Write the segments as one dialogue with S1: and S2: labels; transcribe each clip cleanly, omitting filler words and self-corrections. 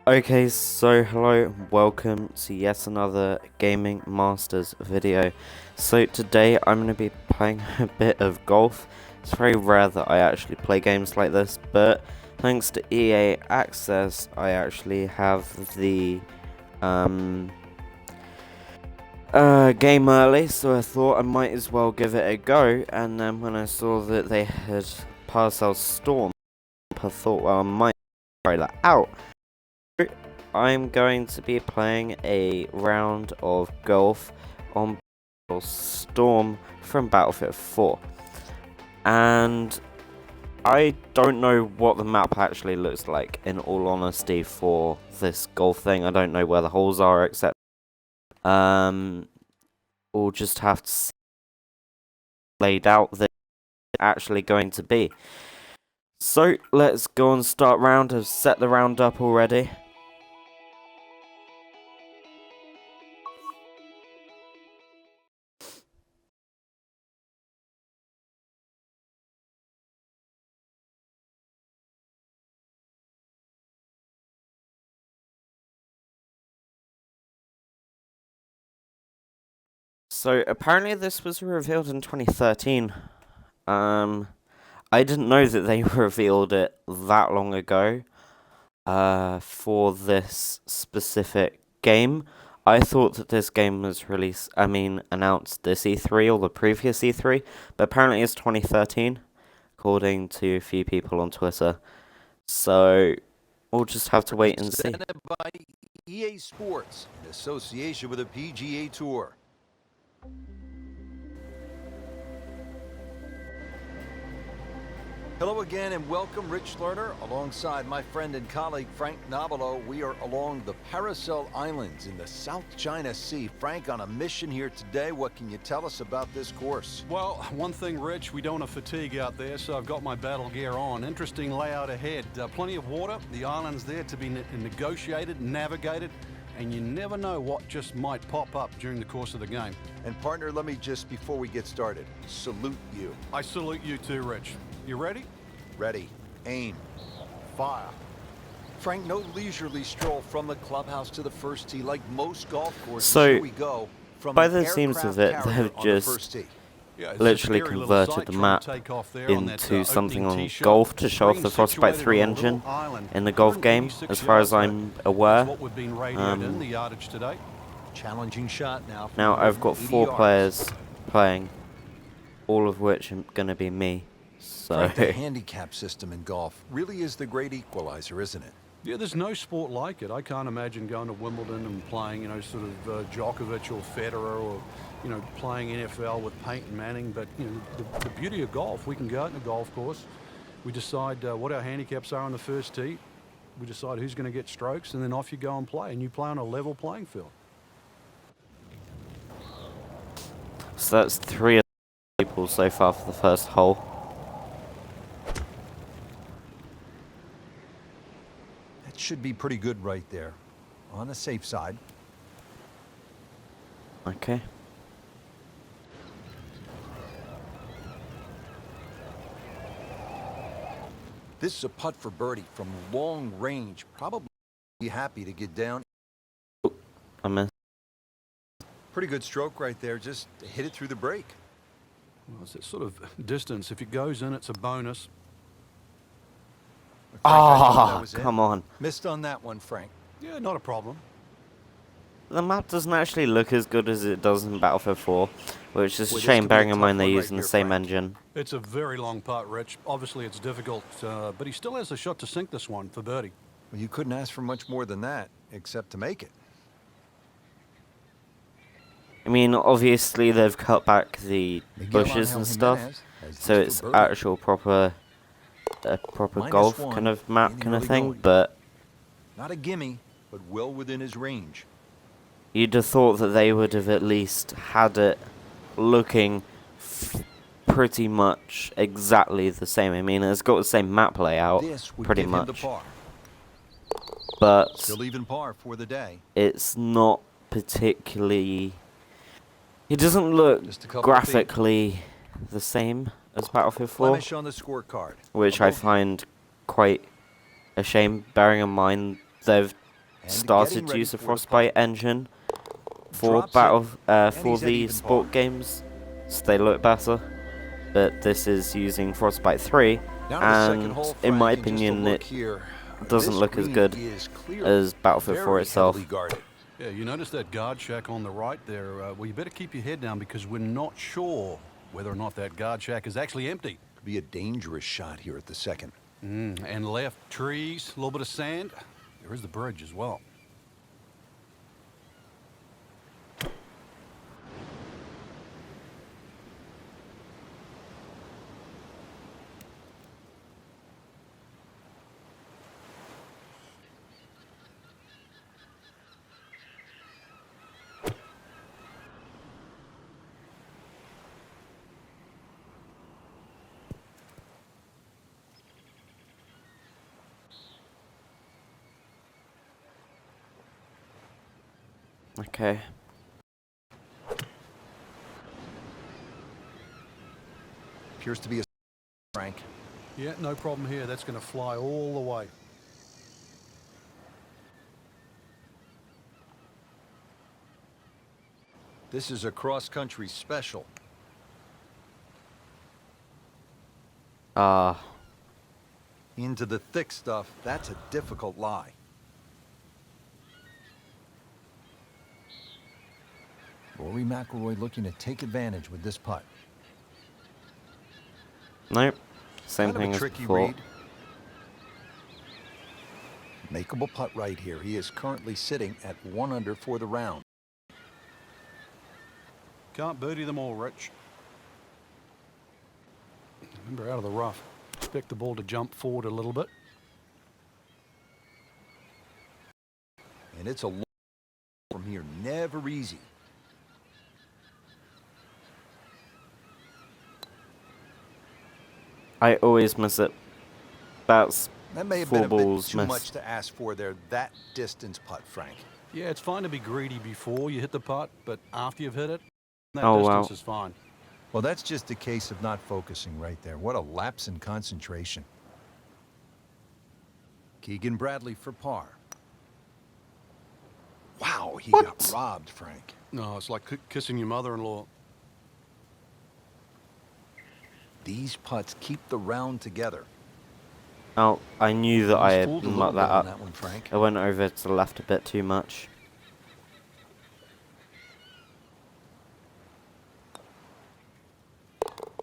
S1: Okay, so hello, welcome to yet another Gaming Masters video. So today I'm going to be playing a bit of golf. It's very rare that I actually play games like this, but thanks to EA Access I actually have the game early, so I thought I might as well give it a go. And then when I saw that they had Parcel Storm, I thought, well, I might try that out. I'm going to be playing a round of golf on Storm from Battlefield 4. And I don't know what the map actually looks like, in all honesty, for this golf thing. I don't know where the holes are, except we'll just have to see laid out that it's actually going to be. So let's go and start round. I've set the round up already. So apparently this was revealed in 2013. I didn't know that they revealed it that long ago. For this specific game, I thought that this game was announced this E3 or the previous E3, but apparently it's 2013, according to a few people on Twitter. So we'll just have to wait and see.
S2: Presented by EA Sports in association with the PGA Tour. Hello again and welcome, Rich Lerner, alongside my friend and colleague Frank Nobilo. We are along the Paracel Islands in the South China Sea. Frank, on a mission here today. What can you tell us about this course?
S3: Well, one thing, Rich, we don't want to fatigue out there, so I've got my battle gear on. Interesting layout ahead. Plenty of water, the island's there to be negotiated, navigated, and you never know what just might pop up during the course of the game.
S2: And partner, let me just, before we get started, salute you.
S3: I salute you too, Rich. You ready?
S2: Ready, aim, fire. Frank, no leisurely stroll from the clubhouse to the first tee like most golf courses.
S1: So,
S2: here we go. From
S1: by the seams of it, they've just literally converted the map into something on golf to show off the Frostbite 3 engine in the golf game, as far as I'm aware.
S2: Challenging shot now.
S1: Now I've got 4 players playing, all of which are going to be me. So
S2: the handicap system in golf really is the great equalizer, isn't it?
S3: Yeah, there's no sport like it. I can't imagine going to Wimbledon and playing, sort of Djokovic or Federer, or, playing NFL with Peyton Manning. But, the beauty of golf, we can go out in a golf course. We decide what our handicaps are on the first tee. We decide who's going to get strokes, and then off you go and play. And you play on a level playing field.
S1: So that's 3 people so far for the first hole.
S2: Should be pretty good right there, on the safe side.
S1: Okay.
S2: This is a putt for birdie from long range. Probably be happy to get down.
S1: Oh, I missed.
S2: Pretty good stroke right there. Just hit it through the break.
S3: Well, it's that sort of distance. If it goes in, it's a bonus.
S1: Oh, come on.
S2: Missed on that one, Frank.
S3: Yeah, not a problem.
S1: The map doesn't actually look as good as it does in Battlefield 4, which is a shame, bearing in mind they're using the same engine.
S3: It's a very long putt, Rich. Obviously, it's difficult, but he still has a shot to sink this one for birdie.
S2: Well, you couldn't ask for much more than that, except to make it.
S1: I mean, obviously they've cut back the bushes and stuff, so it's actual proper golf kind of map kind of thing, but
S2: not a gimme, but well within his range.
S1: You'd have thought that they would have at least had it looking pretty much exactly the same. I mean, it's got the same map layout, pretty much, but
S2: still even par for the day.
S1: It's not particularly. It doesn't look graphically the same as Battlefield 4,
S2: on the scorecard,
S1: which I find quite a shame, bearing in mind they've started to use the Frostbite engine for for the sport games, so they look better. But this is using Frostbite 3, and in my opinion, it doesn't look as good as Battlefield 4 itself.
S3: Yeah, you notice that guard shack on the right there? Well, you better keep your head down because we're not sure whether or not that guard shack is actually empty.
S2: Could be a dangerous shot here at the second.
S3: And left, trees, a little bit of sand. There is the bridge as well.
S1: Okay.
S2: Appears to be a Frank.
S3: Yeah, no problem here. That's going to fly all the way.
S2: This is a cross-country special. Into the thick stuff, that's a difficult lie. Rory McIlroy looking to take advantage with this putt.
S1: Nope. Same
S2: Kind of
S1: thing
S2: a
S1: as
S2: tricky
S1: before.
S2: read. Makeable putt right here. He is currently sitting at 1 under for the round.
S3: Can't birdie them all, Rich. Remember, out of the rough. Expect the ball to jump forward a little bit.
S2: And it's a long from here. Never easy.
S1: I always miss it. That's
S2: That may have
S1: 4
S2: been a
S1: balls
S2: bit too
S1: missed.
S2: much to ask for there. That distance putt, Frank.
S3: Yeah, it's fine to be greedy before you hit the putt, but after you've hit it, that
S1: Oh,
S3: distance
S1: wow.
S3: is fine.
S2: Well, that's just a case of not focusing right there. What a lapse in concentration. Keegan Bradley for par. Wow, he got robbed, Frank.
S3: No, it's like kissing your mother-in-law.
S2: These putts keep the round together.
S1: Oh, I knew that I
S2: He's
S1: had
S2: fooled a little
S1: mucked
S2: bit
S1: that
S2: on
S1: up.
S2: that one, Frank.
S1: I went over to the left a bit too much.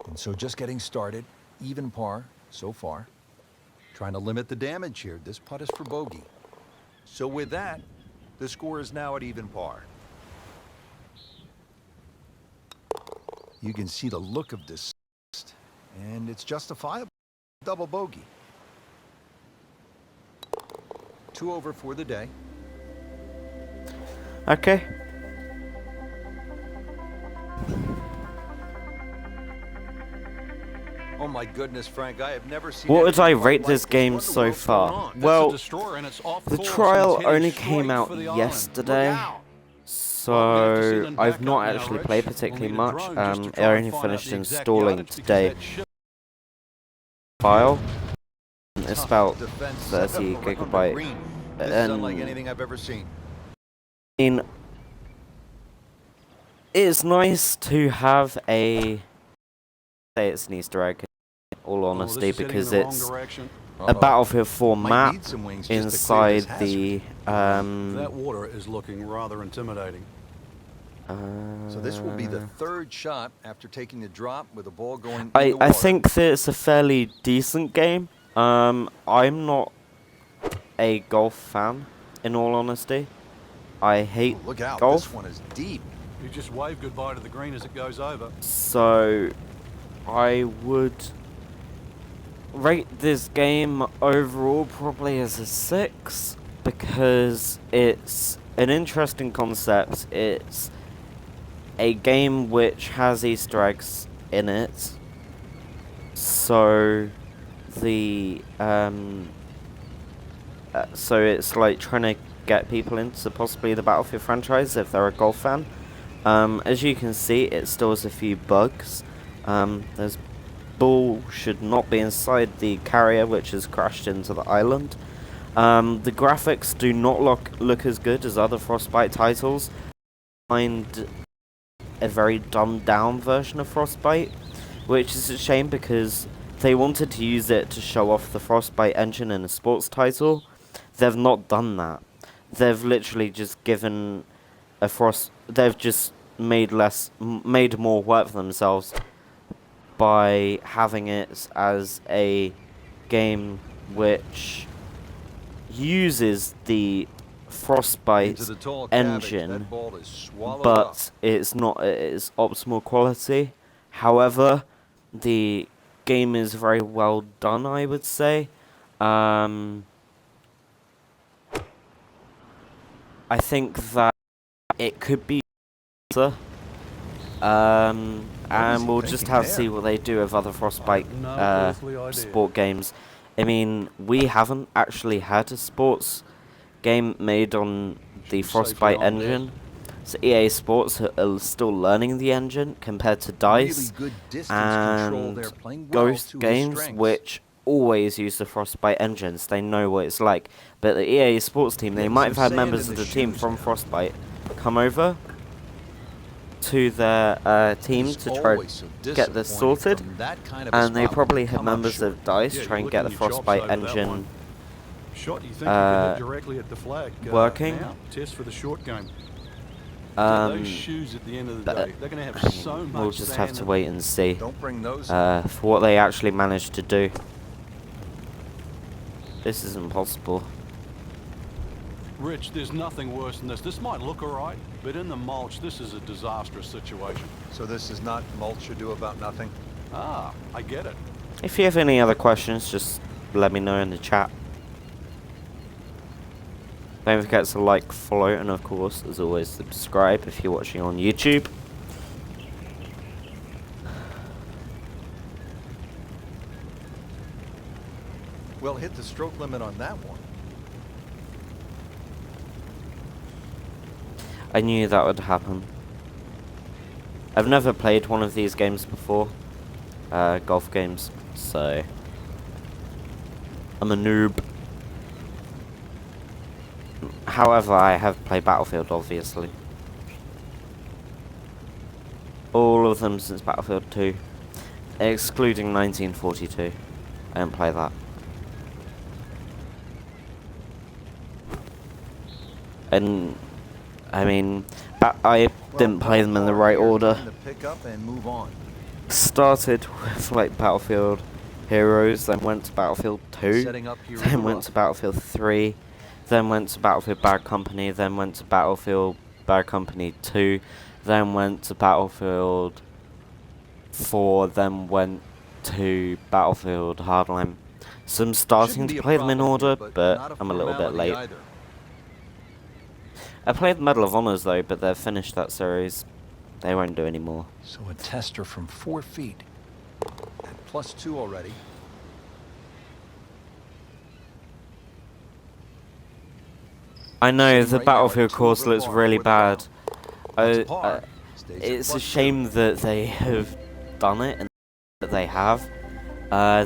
S2: And so just getting started, even par so far. Trying to limit the damage here. This putt is for bogey. So with that, the score is now at even par. You can see the look of disgust, and it's justifiable. Double bogey. 2 over for the day.
S1: Okay.
S2: Oh my goodness, Frank, I have never seen
S1: What would I
S2: anything
S1: rate
S2: like
S1: this game
S2: What in the
S1: so
S2: world's going
S1: far?
S2: on?
S3: That's a
S1: Well,
S3: destroyer and it's off
S1: the
S3: course and
S1: trial
S3: it's heading
S1: only
S3: straight
S1: came out
S3: for the
S1: yesterday,
S3: island. Look out.
S1: so I've not actually played particularly much. I only finished installing today. File. It's about
S2: Defense
S1: 30
S2: around the
S1: gigabyte.
S2: green. This is unlike
S1: And
S2: anything I've ever seen.
S1: it's nice to have say it's an Easter egg, in all honesty, because it's a Battlefield 4
S2: Might
S1: map
S2: need some wings just to clear
S1: inside
S2: this
S1: the
S3: That water is looking rather intimidating.
S2: So this will be the 3rd shot after taking the drop with the ball going in the
S1: I
S2: water.
S1: think that it's a fairly decent game. I'm not a golf fan, in all honesty. I hate
S2: Oh, look out,
S1: golf,
S2: this one is deep.
S3: You just wave goodbye to the green as it goes over.
S1: so I would rate this game overall probably as a 6, because it's an interesting concept. It's a game which has Easter eggs in it, so so it's like trying to get people into possibly the Battlefield franchise if they're a golf fan. As you can see, it still has a few bugs. There's ball should not be inside the carrier, which has crashed into the island. The graphics do not look as good as other Frostbite titles. Find a very dumbed down version of Frostbite, which is a shame because they wanted to use it to show off the Frostbite engine in a sports title. They've not done that. They've literally just given they've just made more work for themselves by having it as a game which uses the Frostbite engine, but it's not at its optimal quality. However, the game is very well done, I would say. I think that it could be better. And we'll just have to see what they do with other Frostbite sport games. I mean, we haven't actually had a sports game made on the Frostbite engine. So EA Sports are still learning the engine compared to DICE and Ghost Games, which always use the Frostbite engines. They know what it's like. But the EA Sports team, they might have had members of the team from Frostbite come over to their team to try to get this sorted, and they probably had members of DICE try and get the Frostbite engine working.
S3: Test for the short game.
S1: We'll just have to wait and see for what they actually managed to do. This is impossible.
S3: Rich, there's nothing worse than this. This might look alright, but in the mulch, this is a disastrous situation.
S2: So this is not mulch ado about nothing?
S3: Ah, I get it.
S1: If you have any other questions, just let me know in the chat. Don't forget to like, follow, and of course, as always, subscribe if you're watching on YouTube.
S2: Well, hit the stroke limit on that one.
S1: I knew that would happen. I've never played one of these games before, golf games, so I'm a noob. However, I have played Battlefield, obviously. All of them since Battlefield 2, excluding 1942. I didn't play that. And I mean, I didn't play them in the right order. Started with like Battlefield Heroes, then went to Battlefield 2, then went to Battlefield 3, then went to Battlefield Bad Company, then went to Battlefield Bad Company 2, then went to Battlefield 4, then went to Battlefield Hardline. So I'm starting to play them in order, but I'm a little bit late. I played Medal of Honors though, but they've finished that series. They won't do any more.
S2: So a tester from 4 feet. At +2 already.
S1: I know the Battlefield course looks really bad. It's a shame that they have done it and that they have.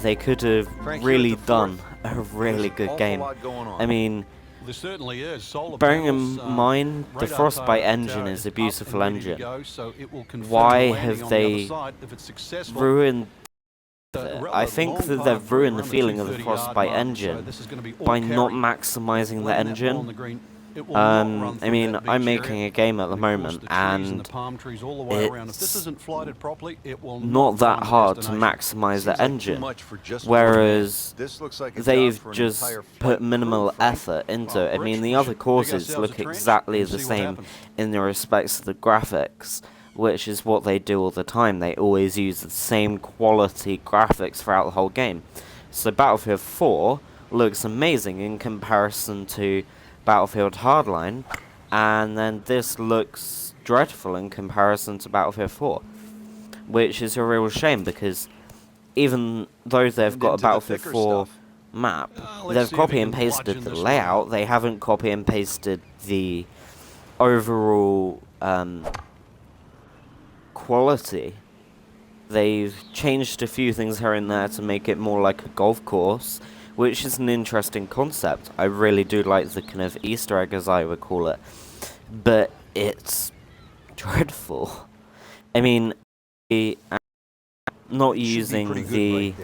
S1: They could have really done a really good game. I mean,
S3: There certainly is.
S1: bearing in mind the Frostbite engine is a beautiful engine, why have they ruined it? I think that they've ruined the feeling of the Frostbite engine by not maximizing the engine. I mean, I'm making a game at the moment, and it's not that hard to maximize the engine, whereas they've just put minimal effort into it. I mean, the other courses look exactly the same in the respects to the graphics, which is what they do all the time. They always use the same quality graphics throughout the whole game. So Battlefield 4 looks amazing in comparison to Battlefield Hardline, and then this looks dreadful in comparison to Battlefield 4, which is a real shame because even though they've got a Battlefield 4 map, they've copy and pasted the layout, they haven't copy and pasted the overall quality. They've changed a few things here and there to make it more like a golf course, which is an interesting concept. I really do like the kind of Easter egg, as I would call it, but it's dreadful. I mean, not using the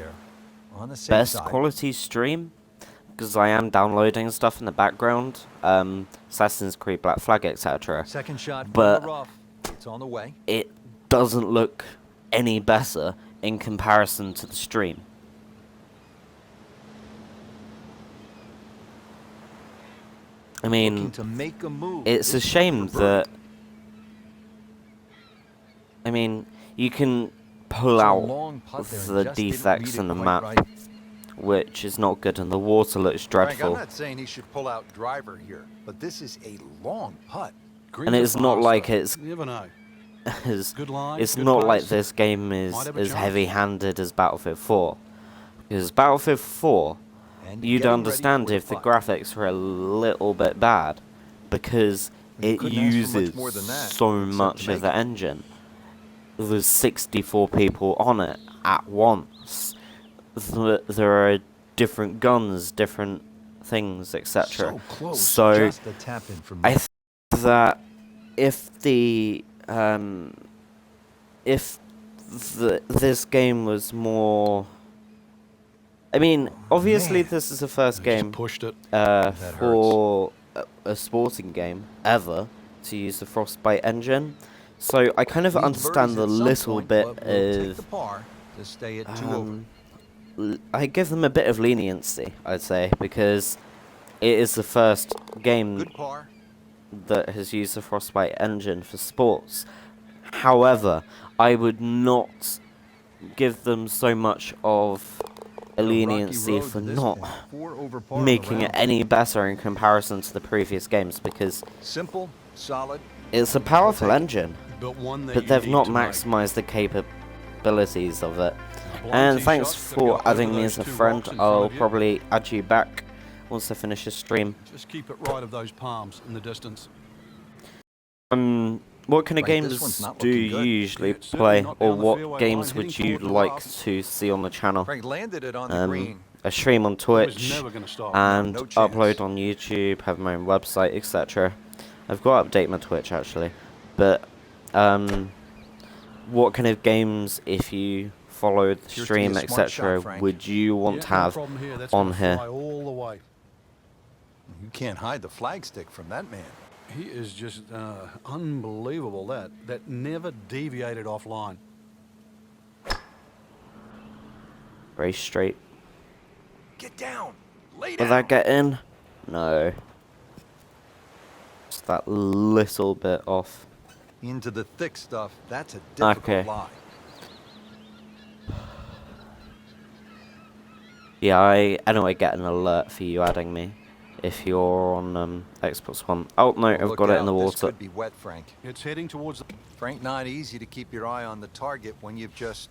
S1: best quality stream, because I am downloading stuff in the background, Assassin's Creed Black Flag, etc.
S2: Second shot,
S1: but
S2: rough. It's on the way.
S1: It doesn't look any better in comparison to the stream. I mean, it's a shame that, I mean, you can pull out the defects in the map, which is not good, and the water looks dreadful.
S2: Frank, I'm not saying he should pull out driver here, but this is a long putt.
S1: And it's not like it's
S3: It's
S1: not like this game is as heavy-handed as Battlefield 4. Because Battlefield 4, you'd understand if the graphics were a little bit bad, because it uses so much of the engine. There's 64 people on it at once. There are different guns, different things, etc. So I think that if this game was more, I mean, obviously this is the first game for a sporting game ever to use the Frostbite engine, so I kind of understand a little bit of, I give them a bit of leniency, I'd say, because it is the first game that has used the Frostbite engine for sports. However, I would not give them so much of a leniency for not making it any better in comparison to the previous games, because
S2: simple, solid,
S1: it's a powerful engine, but they've not maximized the capabilities of it. And thanks for adding me as a friend. I'll probably add you back once I finish the stream.
S3: Just keep it right of those palms in the distance.
S1: What kind of games do you usually play, or what games would you like to see on the channel? I stream on Twitch and upload on YouTube, have my own website, etc. I've got to update my Twitch actually, but what kind of games, if you followed the stream, etc., would you want to have on here?
S2: You can't hide the flagstick from that man.
S3: He is just unbelievable. That never deviated offline.
S1: Very straight.
S2: Get down. Lay
S1: Will
S2: down.
S1: that get in? No. Just that little bit off.
S2: Into the thick stuff. That's a difficult lie.
S1: Yeah, I know I get an alert for you adding me if you're on Xbox One. Oh no, I've got it in the water.
S2: This could be wet, Frank.
S3: It's heading towards the...
S2: Frank, not easy to keep your eye on the target when you've just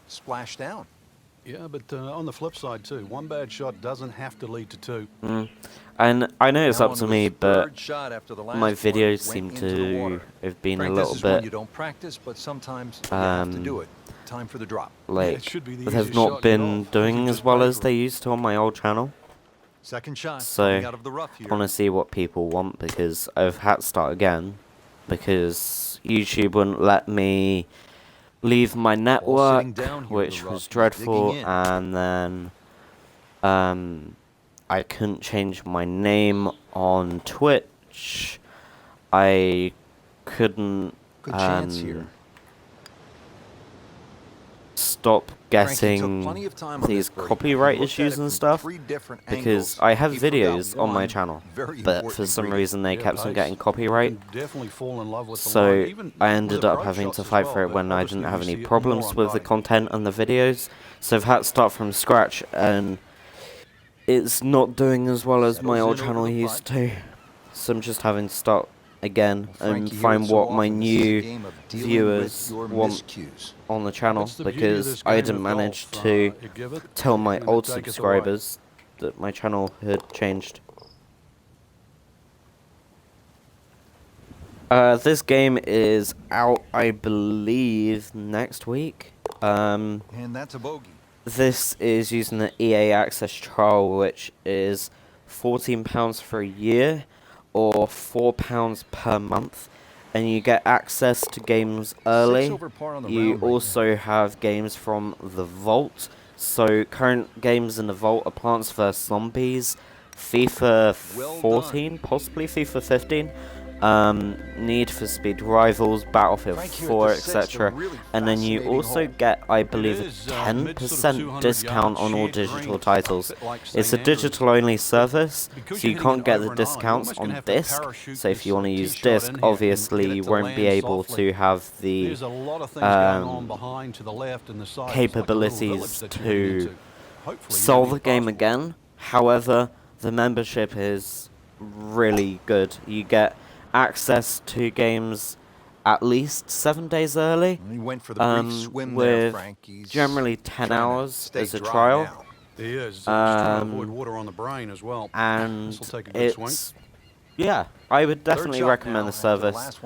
S2: splashed down.
S3: Yeah, but on the flip side too, one bad shot doesn't have to lead to two.
S1: And I know it's up to me, but my videos seem to have been a little bit,
S2: you don't practice, but sometimes you have to do it. Time for the drop.
S1: Like, they've not been doing as well as they used to on my old channel.
S2: Second shot.
S1: So I want to see what people want, because I've had to start again because YouTube wouldn't let me leave my network, which was dreadful, and then I couldn't change my name on Twitch. I couldn't stop getting these copyright issues and stuff, because I have videos on my channel, but for some reason they kept on getting copyright, so I ended up having to fight for it when I didn't have any problems with the content and the videos. So I've had to start from scratch, and it's not doing as well as my old channel used to, so I'm just having to start again and find what my new viewers want on the channel, because I didn't manage to tell my old subscribers that my channel had changed. This game is out, I believe, next week.
S2: And that's a bogey.
S1: this is using the EA Access trial, which is £14 for a year or £4 per month, and you get access to games early. You also have games from the Vault. So current games in the Vault are Plants vs Zombies, FIFA 14, possibly FIFA 15, Need for Speed Rivals, Battlefield 4, etc. And then you also get, I believe, a 10% discount on all digital titles. It's a digital-only service, so you can't get the discounts on disc. So if you want to use disc, obviously you won't be able to have the capabilities to solve the game again. However, the membership is really good. You get access to games at least 7 days early, with generally 10 hours as a trial.
S3: He is. Trying to avoid water on the brain as well.
S1: And it's, yeah, I would definitely recommend the service.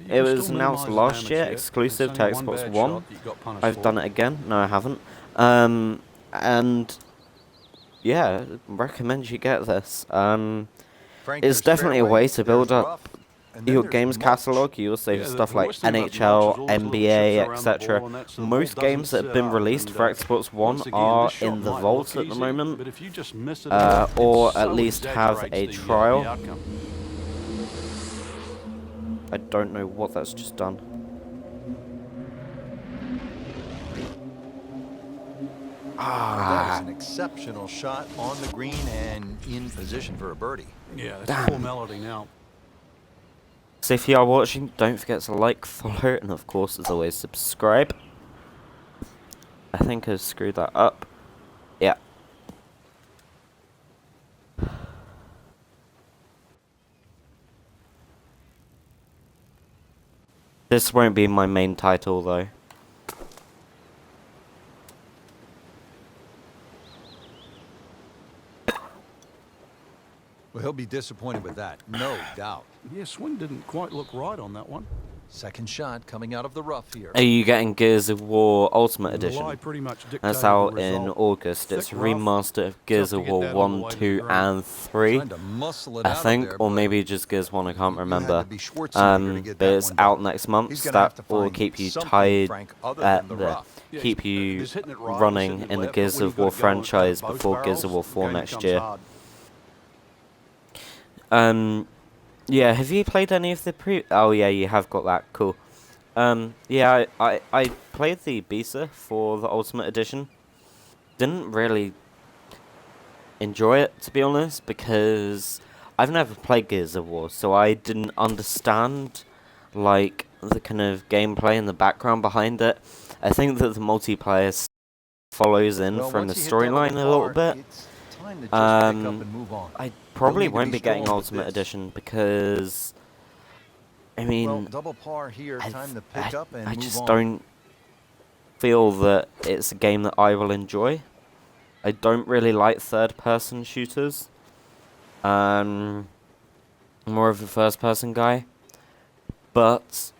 S1: It was announced last year, exclusive to Xbox One. I've done it again. No, I haven't. And yeah, recommend you get this. It's definitely a way to build up your games catalog. You also have stuff like NHL, NBA, etc. Most games that have been released for Xbox One are in the Vault at the moment, or at least have a trial. I don't know what that's just done.
S2: That was an exceptional shot on the green and in position for a birdie.
S3: Yeah, that's full melody now.
S1: So if you are watching, don't forget to like, follow, and of course, as always, subscribe. I think I screwed that up. Yeah. This won't be my main title, though.
S2: Well, he'll be disappointed with that, no doubt.
S3: Yeah, swing didn't quite look right on that one.
S2: Second shot coming out of the rough here.
S1: Are you getting Gears of War Ultimate Edition? That's out in August. It's a remaster of Gears of War 1, 2, and 3, I think, or maybe just Gears 1, I can't remember. But it's out next month. That will keep you tied keep you running in the Gears of War franchise before Gears of War 4 next year. Yeah, have you played any of the oh yeah, you have got that, cool. Yeah, I played the beta for the Ultimate Edition. Didn't really enjoy it, to be honest, because I've never played Gears of War, so I didn't understand, like, the kind of gameplay and the background behind it. I think that the multiplayer follows in from the storyline a little bit. I probably won't be getting Ultimate Edition because, I mean, I just don't feel that it's a game that I will enjoy. I don't really like third-person shooters. More of a first-person guy. But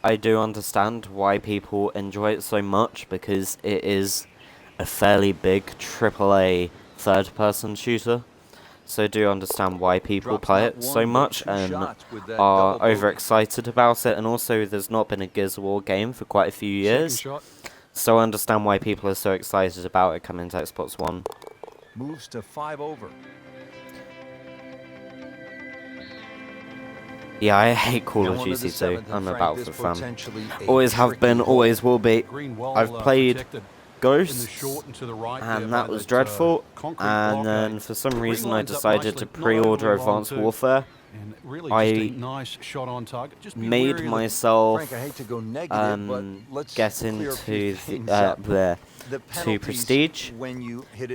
S1: I do understand why people enjoy it so much, because it is a fairly big AAA third-person shooter. So I do understand why people play it so much and are overexcited about it. And also, there's not been a Gears of War game for quite a few years. So I understand why people are so excited about it coming to Xbox One.
S2: Moves to 5 over.
S1: Yeah, I hate Call of Duty too. I'm a Battlefield fan. Always have been, always will be. I've played Ghosts, and that was dreadful, and then for some reason I decided to pre-order Advanced Warfare. I made myself get into to Prestige,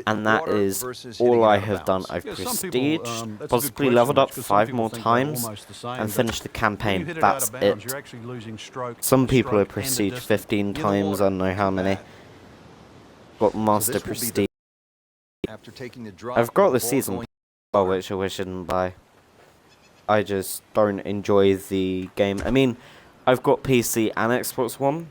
S1: and that is all I have done. I've Prestiged, possibly leveled up 5 more times, and finished the campaign. That's it. Some people have Prestiged 15 times, I don't know how many. Got Master Prestige. I've got the Season Pass, which I wish I didn't buy. I just don't enjoy the game. I mean, I've got PC and Xbox One,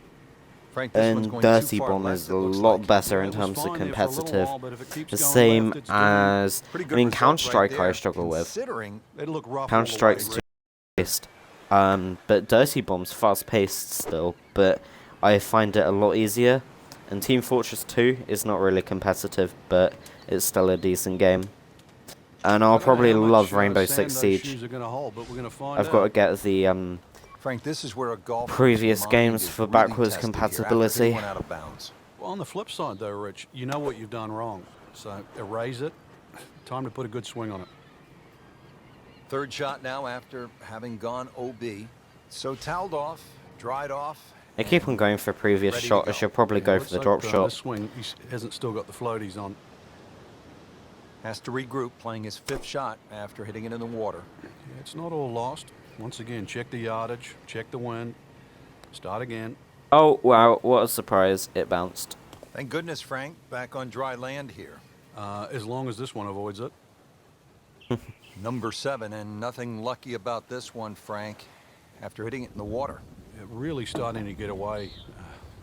S2: Frank, this one's
S1: And
S2: going
S1: Dirty
S2: too far
S1: Bomb
S2: left,
S1: is
S2: it
S1: a
S2: looks
S1: lot
S2: like.
S1: better
S3: Yeah,
S1: in
S3: it was
S1: terms of
S3: fine there for a little
S1: competitive.
S3: while, but if it keeps
S1: The
S3: going
S1: same
S3: left, it's doing
S1: as,
S2: Pretty
S1: I
S2: good
S1: mean,
S2: result
S1: Counter-Strike
S2: right
S1: I
S2: there,
S1: struggle with.
S2: considering
S3: It'll look rough all the way,
S1: Counter-Strike's too
S3: Rick.
S1: fast. But Dirty Bomb's fast-paced still, but I find it a lot easier. And Team Fortress 2 is not really competitive, but it's still a decent game. And I'll
S3: I don't know
S1: probably
S3: how much,
S1: love Rainbow
S3: sand
S1: Six
S3: those
S1: Siege.
S3: shoes are gonna hold, but we're gonna find
S1: I've got to
S3: out.
S1: get the
S2: Frank, this is where a golfer's
S1: previous
S2: mind
S1: games
S2: is
S1: for
S2: really
S1: backwards
S2: tested here after
S1: compatibility.
S2: hitting one out of bounds.
S3: Well, on the flip side, though, Rich, you know what you've done wrong. So erase it. Time to put a good swing on it.
S2: Third shot now after having gone OB. So toweled off, dried off.
S1: I keep on going for previous
S2: Ready to
S1: shot. I
S2: go.
S1: should probably
S3: Yeah,
S1: go
S3: let's
S1: for the
S3: hope,
S1: drop shot.
S3: This swing, he hasn't still got the floaties on.
S2: Has to regroup, playing his fifth shot after hitting it in the water.
S3: Yeah, it's not all lost. Once again, check the yardage, check the wind, start again.
S1: Oh, wow, what a surprise. It bounced.
S2: Thank goodness, Frank, back on dry land here.
S3: As long as this one avoids it.
S2: Number 7, and nothing lucky about this one, Frank, after hitting it in the water.
S3: It really starting to get away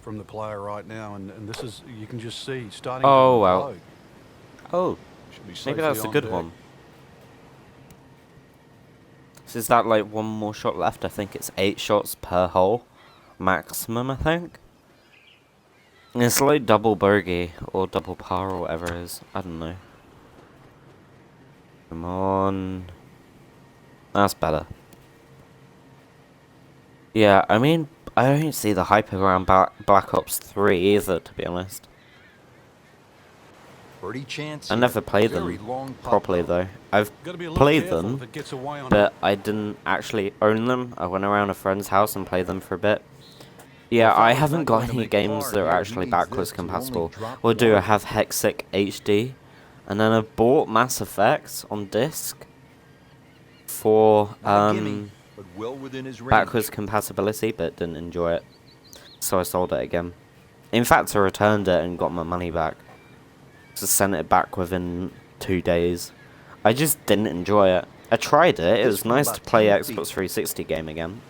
S3: from the player right now, and this is, you can just see, starting
S1: Oh,
S3: to
S1: wow.
S3: blow.
S1: Oh,
S3: Should be
S1: maybe
S3: safely
S1: that's a
S3: on
S1: good
S3: deck.
S1: one. So is that like one more shot left? I think it's 8 shots per hole. Maximum, I think. It's like double bogey or double par or whatever it is. I don't know. Come on. That's better. Yeah, I mean, I don't see the hype around Black Ops 3 either, to be honest.
S2: Birdie chance.
S1: I
S2: here.
S1: never played
S2: Very
S1: them
S2: long putt,
S1: properly though. I've
S3: Gotta be a little
S1: played
S3: careful
S1: them,
S3: if it gets away on
S1: but I didn't actually own them. I went around a friend's house and played them for a bit. Yeah,
S2: Well,
S1: I
S2: Fowler's
S1: haven't
S2: not
S1: got
S2: going to
S1: any
S2: make
S1: games
S2: par
S1: that are
S2: here. He
S1: actually
S2: needs
S1: backwards
S2: this to only
S1: compatible.
S2: drop
S1: Or do I
S2: one.
S1: have Hexic HD? And then I bought Mass Effect on disc for
S2: Not a gimme, but well within his range.
S1: backwards compatibility, but didn't enjoy it. So I sold it again. In fact, I returned it and got my money back. Just sent it back within 2 days. I just didn't enjoy it. I tried it. It was nice to play Xbox 360 game again.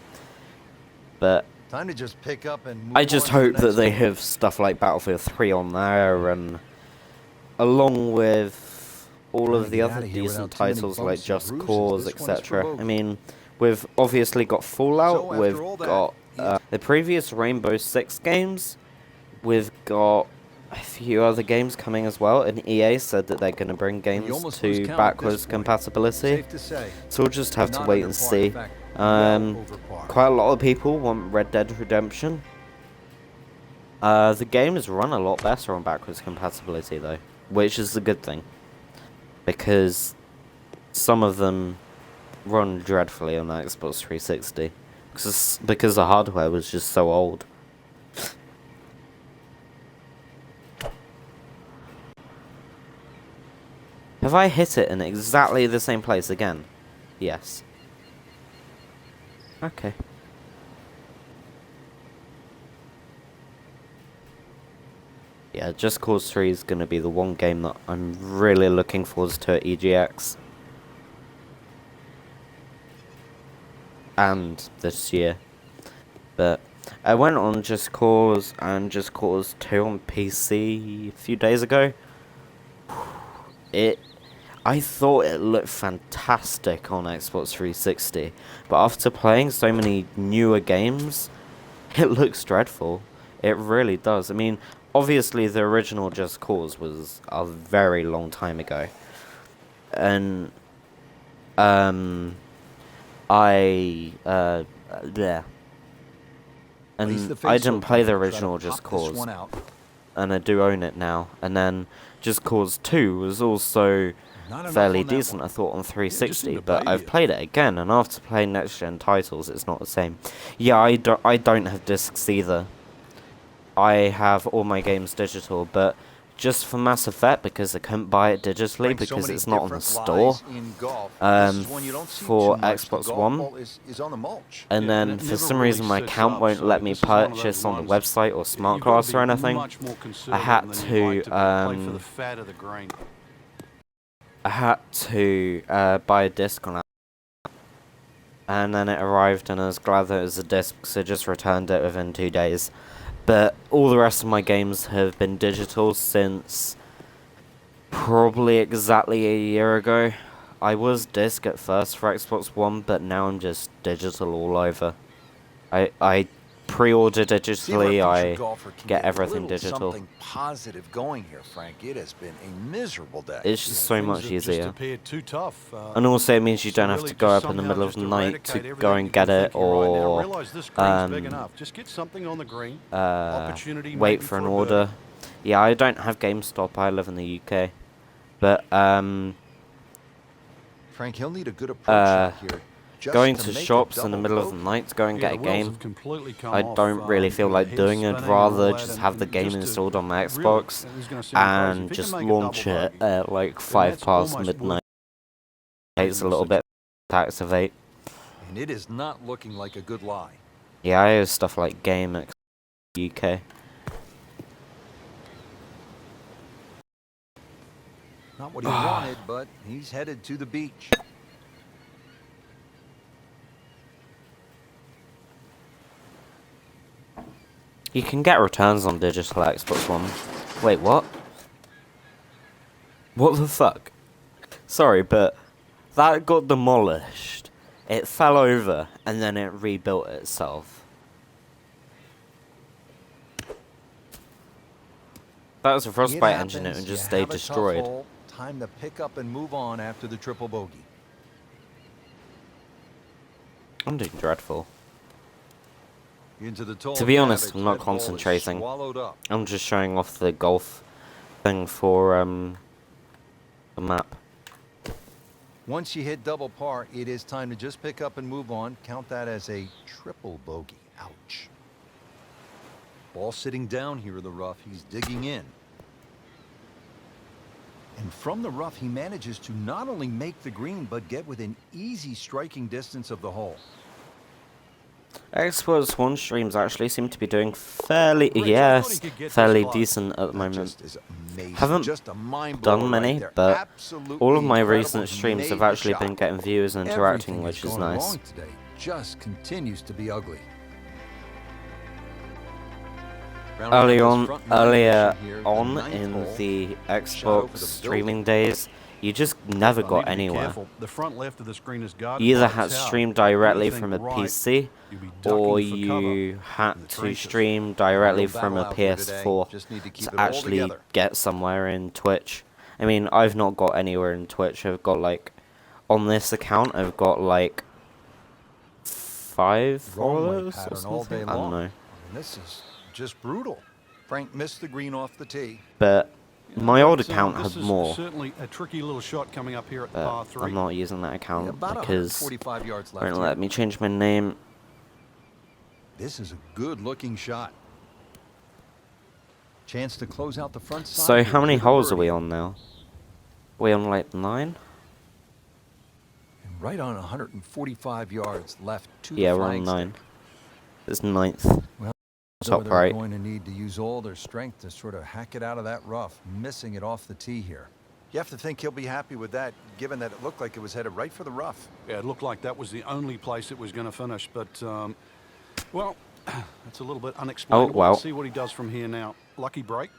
S1: But
S2: Time to just pick up and move
S1: I just
S2: on to the
S1: hope that
S2: next
S1: they
S2: one.
S1: have stuff like Battlefield 3 on there, and along with all
S2: Trying
S1: of
S2: to
S1: the
S2: get
S1: other
S2: outta here
S1: decent
S2: without too many
S1: titles like
S2: bumps and
S1: Just
S2: bruises.
S1: Cause,
S2: This one is
S1: etc.
S2: for
S1: I mean, we've obviously got Fallout,
S2: So after
S1: we've
S2: all that,
S1: got the previous Rainbow Six games, we've got a few other games coming as well, and EA said that they're going to bring games
S2: almost lose
S1: to
S2: count at
S1: backwards
S2: this point.
S1: compatibility,
S2: Safe to say.
S1: so we'll just have to
S2: Not
S1: wait
S2: under
S1: and
S2: par.
S1: see.
S2: In fact, well over par.
S1: Quite a lot of people want Red Dead Redemption. The game is run a lot better on backwards compatibility though, which is a good thing, because some of them run dreadfully on the Xbox 360 because the hardware was just so old. Have I hit it in exactly the same place again? Yes. Okay. Yeah, Just Cause 3 is going to be the one game that I'm really looking forward to at EGX. And this year. But I went on Just Cause and Just Cause 2 on PC a few days ago. I thought it looked fantastic on Xbox 360, but after playing so many newer games, it looks dreadful. It really does. I mean, obviously the original Just Cause was a very long time ago, and yeah, and I didn't play the original Just Cause, and I do own it now. And then Just Cause 2 was also fairly decent, I thought, on 360, but I've played it again, and after playing next-gen titles, it's not the same. Yeah, I don't have discs either. I have all my games digital, but just for Mass Effect, because I couldn't buy it digitally, because it's not on the store, for Xbox One, and then for some reason my account won't let me purchase on the website or Smart Glass or anything. I had to buy a disc on that, and then it arrived, and I was glad that it was a disc, so I just returned it within 2 days. But all the rest of my games have been digital since probably exactly a year ago. I was disc at first for Xbox One, but now I'm just digital all over. I pre-order digitally, I get everything digital.
S2: Something positive going here, Frank. It has been a miserable day.
S1: It's just so much easier.
S3: Just appeared too tough.
S1: And also it means you don't have to go up in the middle of the night to go and get it, or
S3: just get something on the green.
S1: wait for an order. Yeah, I don't have GameStop, I live in the UK. But
S2: Frank, he'll need a good approach here.
S1: Going to shops in the middle of the night to go and get a game, I don't really feel like doing it. I'd rather just have the game installed on my Xbox and just launch it at like 5 past midnight. It takes a little bit to activate.
S2: And it is not looking like a good lie.
S1: Yeah, I use stuff like GameX UK.
S2: Not what he wanted, but he's headed to the beach.
S1: You can get returns on digital Xbox One. Wait, what? What the fuck? Sorry, but that got demolished. It fell over, and then it rebuilt itself. That was a frostbite engine, it would just stay destroyed.
S2: Time to pick up and move on after the triple bogey.
S1: I'm doing dreadful.
S2: Into the tall
S1: To be honest,
S2: cabbage,
S1: I'm not
S2: that ball is
S1: concentrating.
S2: swallowed up.
S1: I'm just showing off the golf thing for the map.
S2: Once you hit double par, it is time to just pick up and move on. Count that as a triple bogey. Ouch. Ball sitting down here in the rough. He's digging in. And from the rough, he manages to not only make the green, but get within easy striking distance of the hole.
S1: Xbox One streams actually seem to be doing fairly, fairly decent at the moment. Haven't done many, but all of my recent streams have actually been getting viewers and interacting, which is nice.
S2: Just continues to be ugly.
S1: Earlier on in the Xbox streaming days, you just never got anywhere.
S3: The front left of the screen is
S1: You either had to stream directly from a PC, or you had to stream directly from a PS4 to actually get somewhere in Twitch. I mean, I've not got anywhere in Twitch. I've got like, on this account, I've got like 5 followers or something. I don't know.
S2: This is just brutal. Frank missed the green off the tee.
S1: But my old account had more.
S3: Certainly a tricky little shot coming up here at par 3.
S1: I'm not using that account because they
S2: 45 yards left
S1: won't let me change my name.
S2: This is a good-looking shot. Chance to close out the front side.
S1: So how many holes are we on now? We on like 9?
S2: And right on 145 yards left to
S1: Yeah,
S2: the
S1: we're on
S2: flagstick.
S1: 9. It's 9th.
S2: Well,
S1: top
S2: they're
S1: right.
S2: going to need to use all their strength to sort of hack it out of that rough, missing it off the tee here. You have to think he'll be happy with that, given that it looked like it was headed right for the rough.
S3: Yeah, it looked like that was the only place it was going to finish, but, well, it's a little bit unexplainable.
S1: Oh, well.
S3: Let's see what he does from here now. Lucky break.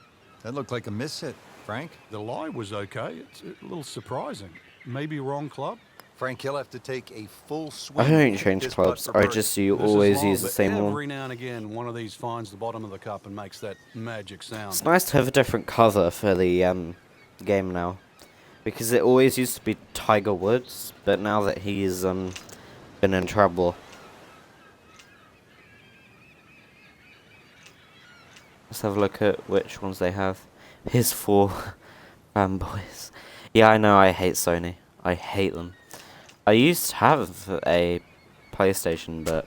S2: That looked like a miss hit, Frank.
S3: The lie was okay. It's a little surprising. Maybe wrong club.
S2: Frank, he'll have to take a full swing.
S1: I don't change clubs. I just always use the same one.
S3: Every now and again, one of these finds the bottom of the cup and makes that magic sound.
S1: It's nice to have a different cover for the game now, because it always used to be Tiger Woods, but now that he's been in trouble. Let's have a look at which ones they have. Here's 4 fanboys. Yeah, I know, I hate Sony. I hate them. I used to have a PlayStation, but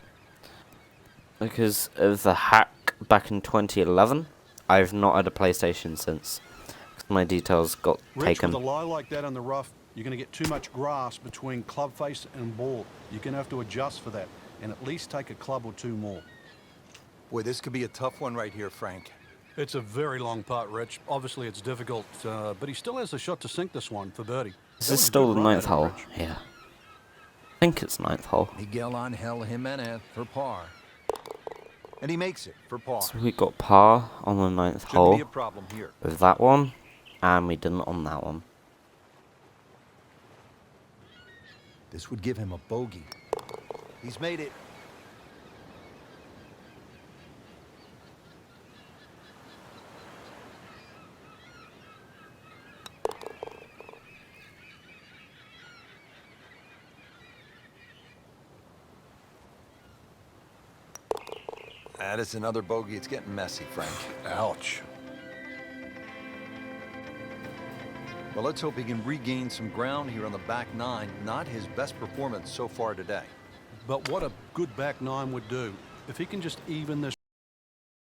S1: because of the hack back in 2011, I've not had a PlayStation since. My details got taken.
S3: With a lie like that on the rough, you're going to get too much grass between club face and ball. You're going to have to adjust for that and at least take a club or 2 more.
S2: Boy, this could be a tough one right here, Frank.
S3: It's a very long putt, Rich. Obviously, it's difficult, but he still has a shot to sink this one for birdie.
S1: This is still the 9th hole. Yeah. I think it's 9th hole.
S2: Miguel Angel Jimenez for par. And he makes it for par.
S1: So we got par on the 9th
S2: Shouldn't
S1: hole
S2: be a problem here.
S1: with that one, and we didn't on that one.
S2: This would give him a bogey. He's made it. That is another bogey. It's getting messy, Frank.
S3: Ouch.
S2: Well, let's hope he can regain some ground here on the back nine. Not his best performance so far today.
S3: But what a good back nine would do. If he can just even this,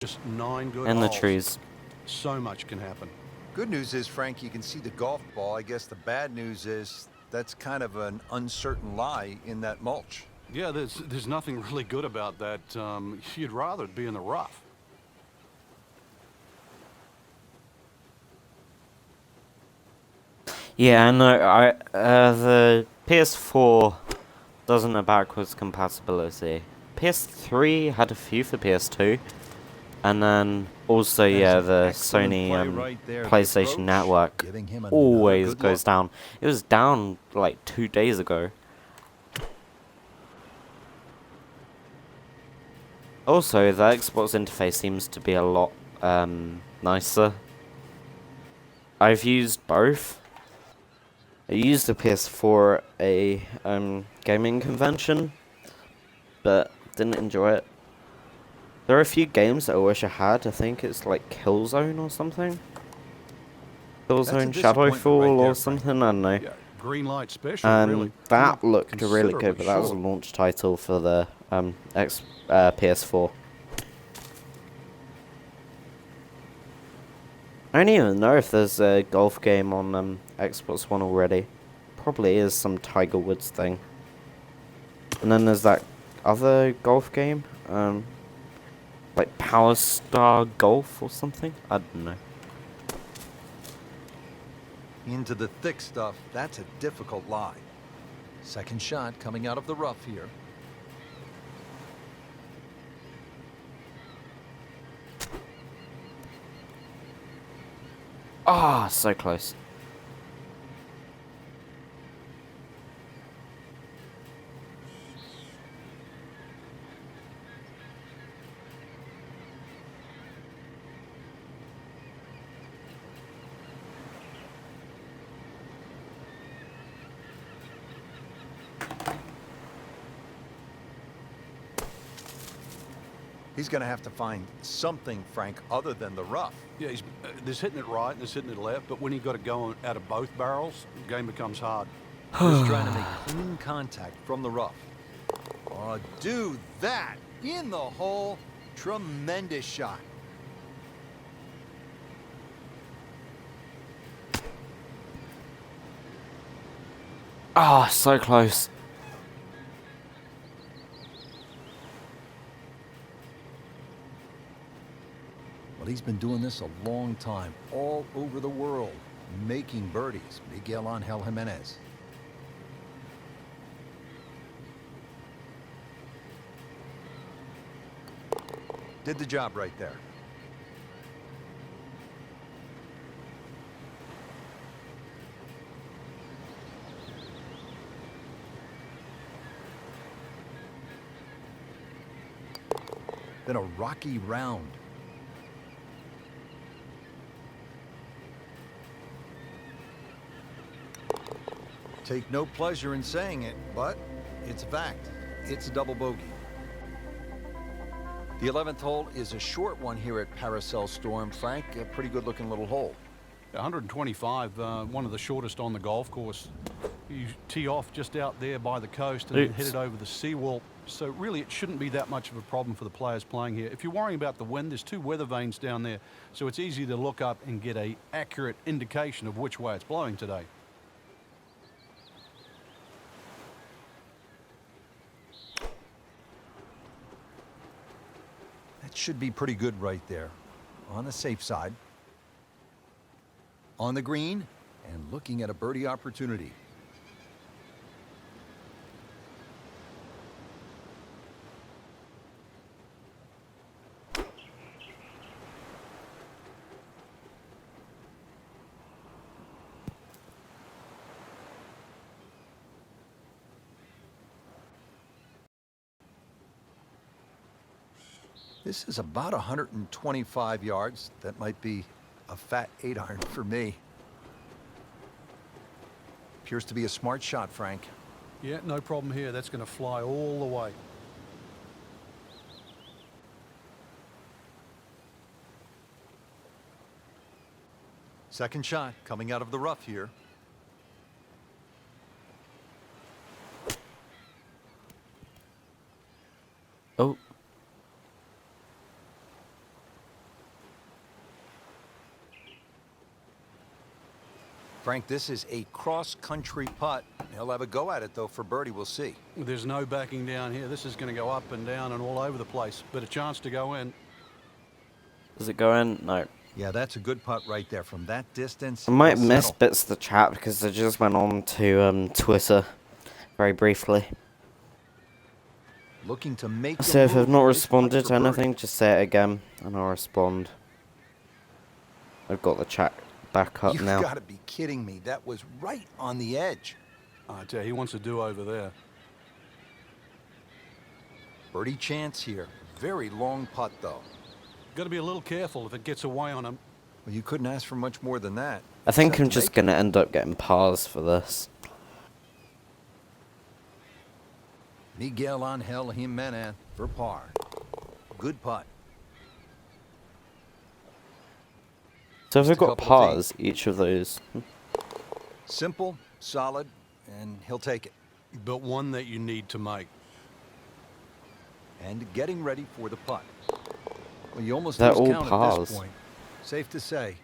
S3: just 9 good
S1: In the
S3: holes,
S1: trees.
S3: so much can happen.
S2: Good news is, Frank, you can see the golf ball. I guess the bad news is that's kind of an uncertain lie in that mulch.
S3: Yeah, there's nothing really good about that. You'd rather it be in the rough.
S1: Yeah, I know. The PS4 doesn't have backwards compatibility. PS3 had a few for PS2, and then also the Sony PlayStation Network always goes down. It was down like 2 days ago. Also, the Xbox interface seems to be a lot nicer. I've used both. I used the PS4 at a gaming convention, but didn't enjoy it. There are a few games that I wish I had. I think it's like Killzone or something. Killzone Shadowfall or something, I don't know.
S3: Yeah, green light special, really.
S1: That looked really good, but that was a
S3: short.
S1: launch title for the PS4. I don't even know if there's a golf game on Xbox One already. Probably is some Tiger Woods thing. And then there's that other golf game, like Power Star Golf or something. I don't know.
S2: Into the thick stuff. That's a difficult lie. Second shot coming out of the rough here.
S1: Ah, so close.
S2: He's going to have to find something, Frank, other than the rough.
S3: Yeah, there's hitting it right and there's hitting it left, but when you've got to go out of both barrels, the game becomes hard.
S2: He's trying to make clean contact from the rough. Oh, do that in the hole. Tremendous shot.
S1: Ah, so close.
S2: Well, he's been doing this a long time, all over the world, making birdies. Miguel Angel Jimenez. Did the job right there. Been a rocky round. Take no pleasure in saying it, but it's a fact. It's a double bogey. The 11th hole is a short one here at Paracel Storm. Frank, a pretty good-looking little hole.
S3: 125, one of the shortest on the golf course. You tee off just out there by the coast and then hit it over the seawall. So really, it shouldn't be that much of a problem for the players playing here. If you're worrying about the wind, there's 2 weather vanes down there, so it's easy to look up and get a accurate indication of which way it's blowing today.
S2: That should be pretty good right there. On the safe side. On the green and looking at a birdie opportunity. This is about 125 yards. That might be a fat 8-iron for me. Appears to be a smart shot, Frank.
S3: Yeah, no problem here. That's going to fly all the way.
S2: Second shot coming out of the rough here.
S1: Oh.
S2: Frank, this is a cross-country putt. He'll have a go at it, though, for birdie. We'll see.
S3: There's no backing down here. This is going to go up and down and all over the place. But a chance to go in.
S1: Does it go in? No.
S2: Yeah, that's a good putt right there. From that distance,
S1: I might
S2: he'll
S1: miss
S2: settle.
S1: bits of the chat because I just went on to Twitter very briefly.
S2: Looking to make
S1: So
S2: a
S1: if I've
S2: move
S1: not
S2: with this putt
S1: responded
S2: for
S1: to
S2: birdie.
S1: anything, just say it again and I'll respond. I've got the chat back up
S2: You've
S1: now.
S2: got to be kidding me. That was right on the edge.
S3: I tell you, he wants to do over there.
S2: Birdie chance here. Very long putt, though.
S3: Got to be a little careful if it gets away on him.
S2: Well, you couldn't ask for much more than that.
S1: I think
S2: Set
S1: I'm
S2: to
S1: just
S2: make
S1: going to end up getting pars for this.
S2: Miguel Angel Jimenez for par. Good putt.
S1: So if
S2: Just
S1: I've
S2: a
S1: got
S2: couple of
S1: pars, each of those.
S2: Simple, solid, and he'll take it.
S3: But one that you need to make.
S2: And getting ready for the putt. Well, you almost
S1: They're
S2: lose
S1: all
S2: count at
S1: pars.
S2: this point. Safe to say,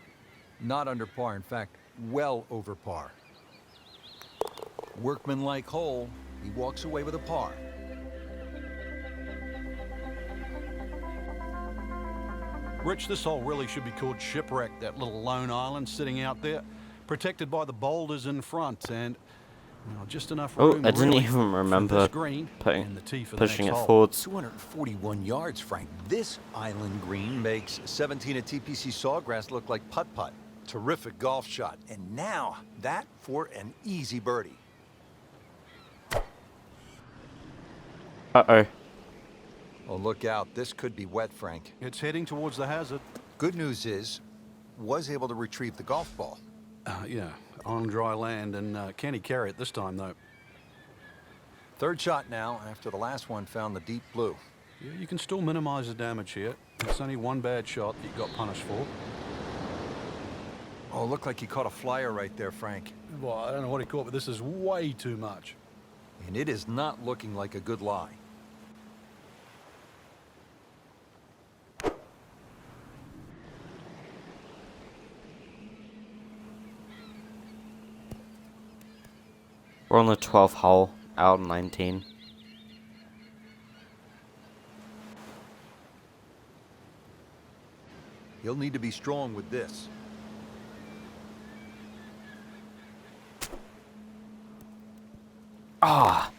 S2: not under par. In fact, well over par. Workmanlike hole. He walks away with a par.
S3: Rich, this hole really should be called Shipwreck, that little lone island sitting out there, protected by the boulders in front, and well, just enough
S1: Oh,
S3: room
S1: I didn't
S3: really
S1: even
S3: for
S1: remember
S3: this green and the tee for the
S1: pushing
S3: next
S1: it
S3: hole.
S1: forwards.
S2: 241 yards, Frank. This island green makes 17 at TPC Sawgrass look like putt-putt. Terrific golf shot. And now, that for an easy birdie.
S1: Uh-oh.
S2: Oh, look out. This could be wet, Frank.
S3: It's heading towards the hazard.
S2: Good news is, was able to retrieve the golf ball.
S3: Yeah, on dry land, and can he carry it this time, though?
S2: Third shot now, after the last one found the deep blue.
S3: Yeah, you can still minimize the damage here. It's only one bad shot that you got punished for.
S2: Oh, looked like he caught a flyer right there, Frank.
S3: Well, I don't know what he caught, but this is way too much.
S2: And it is not looking like a good lie.
S1: We're on the 12th hole, out of 19.
S2: He'll need to be strong with this.
S1: Ah!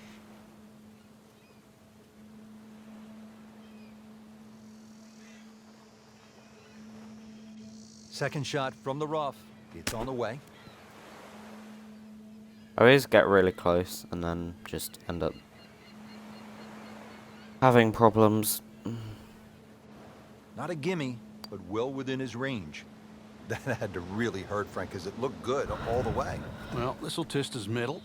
S2: Second shot from the rough. It's on the way.
S1: I always get really close and then just end up having problems.
S2: Not a gimme, but well within his range. That had to really hurt, Frank, because it looked good all the way.
S3: Well, this will test his mettle.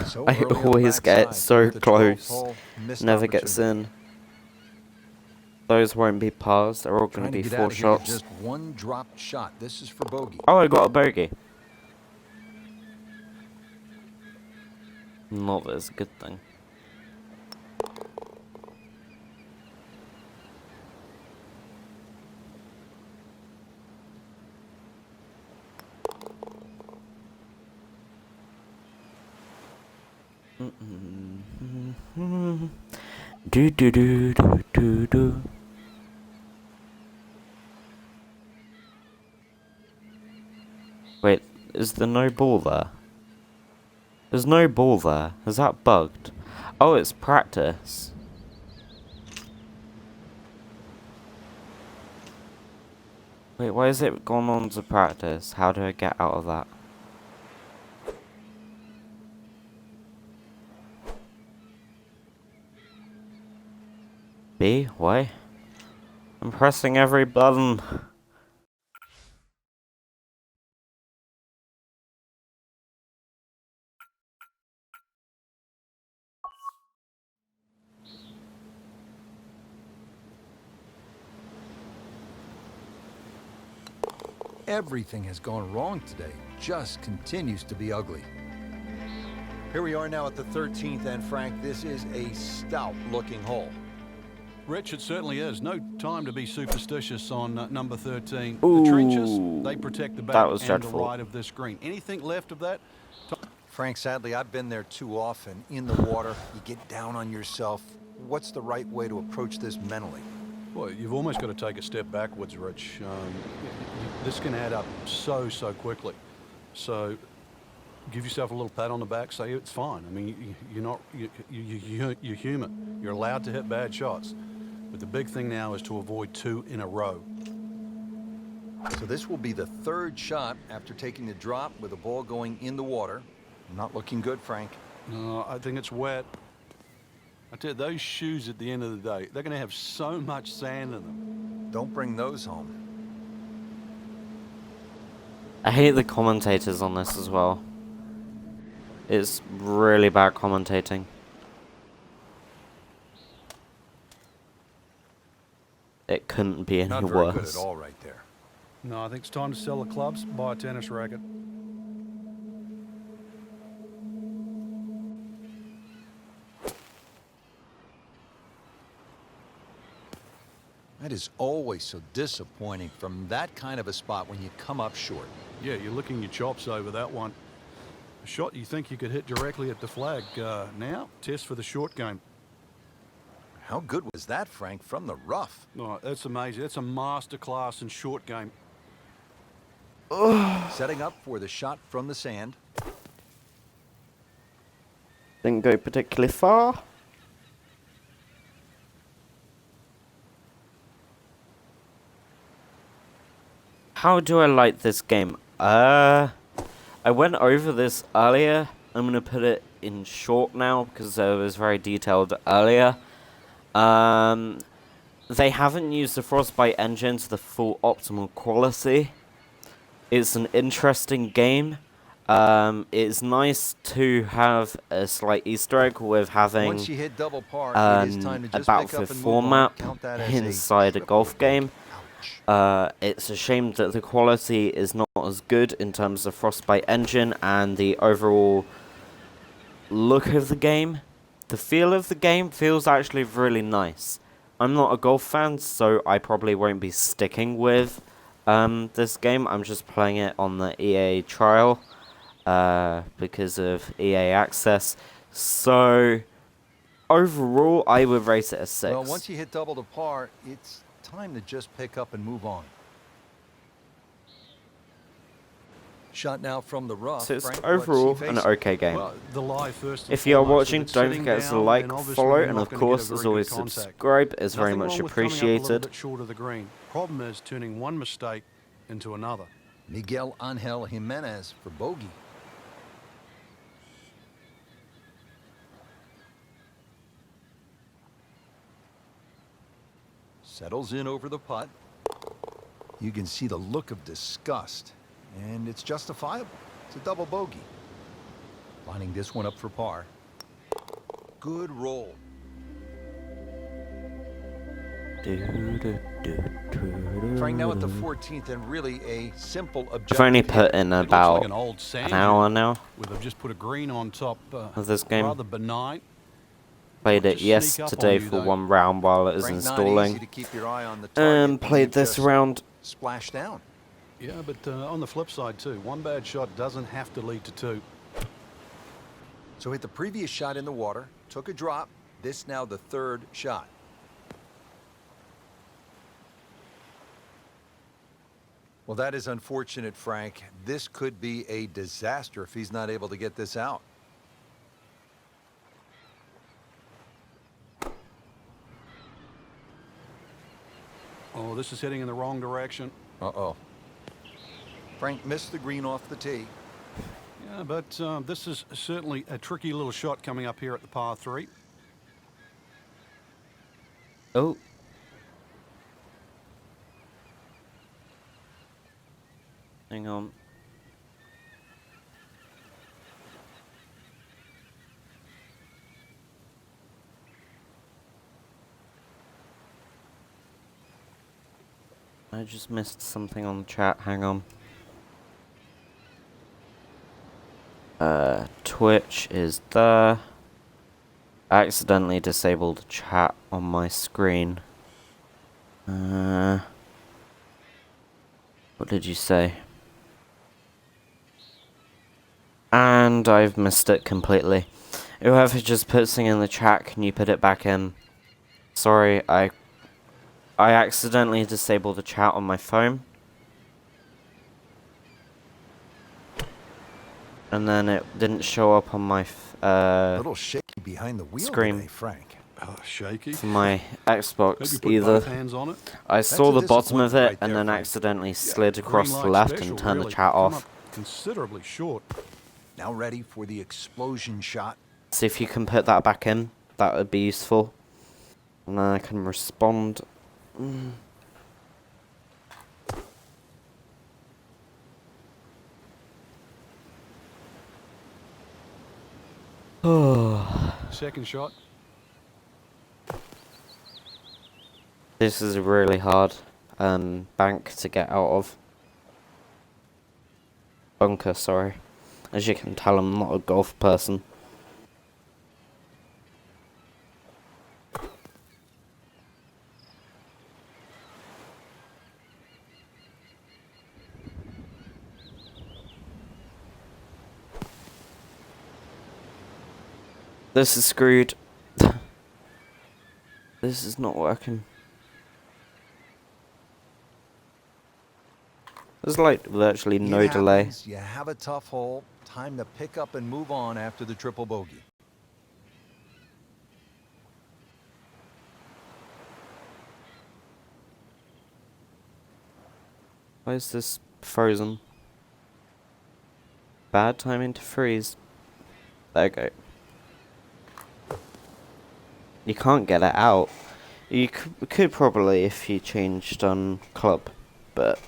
S2: So
S1: I
S2: early on the
S1: always get
S2: backside,
S1: so
S2: the 12th
S1: close.
S2: hole, missed
S1: Never gets
S2: opportunity.
S1: in. Those won't be pars, they're all going
S2: Trying
S1: to
S2: to
S1: be
S2: get
S1: 4
S2: out of here with
S1: shots.
S2: just one dropped shot. This is for bogey.
S1: Oh, I got a bogey. Not that it's a good thing. Do do do do do do. Wait, is there no ball there? There's no ball there. Is that bugged? Oh, it's practice. Wait, why is it gone on to practice? How do I get out of that? B? Why? I'm pressing every button.
S2: Everything has gone wrong today. Just continues to be ugly. Here we are now at the 13th, and Frank, this is a stout-looking hole.
S3: Rich, it certainly is. No time to be superstitious on number 13.
S1: Ooh,
S3: the trenches, they protect the back
S1: that was
S3: and
S1: dreadful.
S3: the right of this green. Anything left of that?
S2: Frank, sadly, I've been there too often. In the water, you get down on yourself. What's the right way to approach this mentally?
S3: Well, you've almost got to take a step backwards, Rich. This can add up so quickly. So give yourself a little pat on the back, say it's fine. I mean, you're human. You're allowed to hit bad shots. But the big thing now is to avoid 2 in a row.
S2: So this will be the 3rd shot after taking the drop with the ball going in the water. Not looking good, Frank.
S3: No, I think it's wet. I tell you, those shoes at the end of the day, they're going to have so much sand in them.
S2: Don't bring those home.
S1: I hate the commentators on this as well. It's really bad commentating. It couldn't be any
S2: Not very
S1: worse.
S2: good at all right there.
S3: No, I think it's time to sell the clubs, buy a tennis racket.
S2: That is always so disappointing from that kind of a spot when you come up short.
S3: Yeah, you're licking your chops over that one. A shot you think you could hit directly at the flag. Now, test for the short game.
S2: How good was that, Frank, from the rough?
S3: Oh, that's amazing. That's a masterclass in short game.
S2: Setting up for the shot from the sand.
S1: Didn't go particularly far. How do I like this game? I went over this earlier. I'm gonna put it in short now because it was very detailed earlier. They haven't used the Frostbite engine to the full optimal quality. It's an interesting game. It's nice to have a slight Easter egg with having
S2: Once you hit double par, it is time to
S1: a
S2: just pick up
S1: Battlefield
S2: and
S1: 4
S2: move on.
S1: map
S2: Count that as
S1: inside a golf
S2: triple
S1: game.
S2: Ouch.
S1: It's a shame that the quality is not as good in terms of Frostbite engine and the overall look of the game. The feel of the game feels actually really nice. I'm not a golf fan, so I probably won't be sticking with this game. I'm just playing it on the EA trial because of EA access. So overall, I would rate it a 6.
S2: Well, once you hit double to par, it's time to just pick up and move on. Shot now from the rough.
S1: So it's
S2: Frank,
S1: overall
S2: what's he
S1: an
S2: facing?
S1: okay game.
S3: Well, the lie first and
S1: If you are
S3: foremost,
S1: watching,
S3: if it's
S1: don't
S3: sitting
S1: forget to
S3: down,
S1: like,
S3: then obviously
S1: follow,
S3: you're
S1: and
S3: not
S1: of
S3: gonna get
S1: course,
S3: a
S1: as
S3: very
S1: always,
S3: good contact.
S1: subscribe. It's very
S3: Nothing
S1: much
S3: wrong with coming up a little
S1: appreciated.
S3: bit short of the green. Problem is turning one mistake into another.
S2: Miguel Angel Jimenez for bogey. Settles in over the putt. You can see the look of disgust, and it's justifiable. It's a double bogey. Lining this one up for par. Good roll. Frank, now at the 14th, and really a simple objective.
S1: I've only put in
S3: It looks
S1: about
S3: like an old sand
S1: an hour now
S3: where they've just put a green on top.
S1: of this game.
S3: Rather benign.
S1: Played it
S3: Just sneak up on
S1: yesterday
S3: you,
S1: for
S3: though.
S1: one round while it was
S2: Frank, not easy
S1: installing.
S2: to keep your eye on the target when
S1: Played
S2: you
S1: this
S2: just
S1: round.
S2: splash down.
S3: Yeah, but on the flip side too, one bad shot doesn't have to lead to 2.
S2: So hit the previous shot in the water, took a drop. This now the 3rd shot. Well, that is unfortunate, Frank. This could be a disaster if he's not able to get this out.
S3: Oh, this is heading in the wrong direction.
S2: Uh-oh. Frank missed the green off the tee.
S3: Yeah, but this is certainly a tricky little shot coming up here at the par 3.
S1: Oh. Hang on. I just missed something on the chat. Hang on. Twitch is there. I accidentally disabled chat on my screen. What did you say? And I've missed it completely. Whoever just put something in the chat, can you put it back in? Sorry, I accidentally disabled the chat on my phone. And then it didn't show up on my
S2: A little shaky behind the wheel
S1: screen.
S2: today, Frank.
S3: Shaky.
S1: For my
S3: Maybe
S1: Xbox
S3: put
S1: either.
S3: both hands on it.
S1: I saw
S2: a
S1: the bottom of it
S2: disappointment right
S1: and
S2: there,
S1: then
S2: Frank.
S1: accidentally
S3: Yeah,
S1: slid across
S3: green
S1: the
S3: light
S1: left
S3: special,
S1: and turned
S3: really.
S1: the chat
S3: Come
S1: off.
S3: up considerably short.
S2: Now ready for the explosion shot.
S1: See if you can put that back in. That would be useful. And then I can respond. Oh.
S3: Second shot.
S1: This is a really hard bank to get out of. Bunker, sorry. As you can tell, I'm not a golf person. This is screwed. This is not working. There's like virtually no
S2: It
S1: delay.
S2: happens. You have a tough hole. Time to pick up and move on after the triple bogey.
S1: Why is this frozen? Bad timing to freeze. There you go. You can't get it out. You could probably if you changed on club, but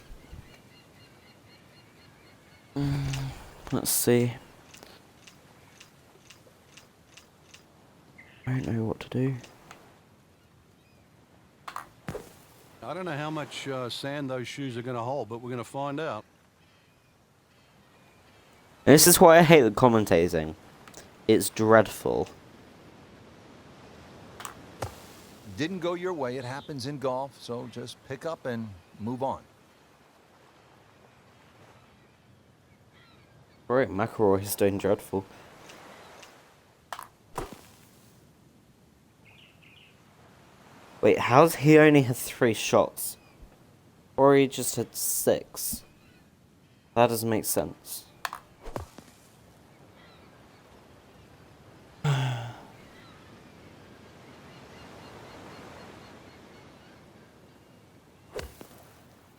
S1: let's see. I don't know what to do.
S3: I don't know how much sand those shoes are going to hold, but we're going to find out.
S1: This is why I hate the commentating. It's dreadful.
S2: Didn't go your way. It happens in golf, so just pick up and move on.
S1: Right, McIlroy is doing dreadful. Wait, how's he only had 3 shots? Or he just had 6? That doesn't make sense.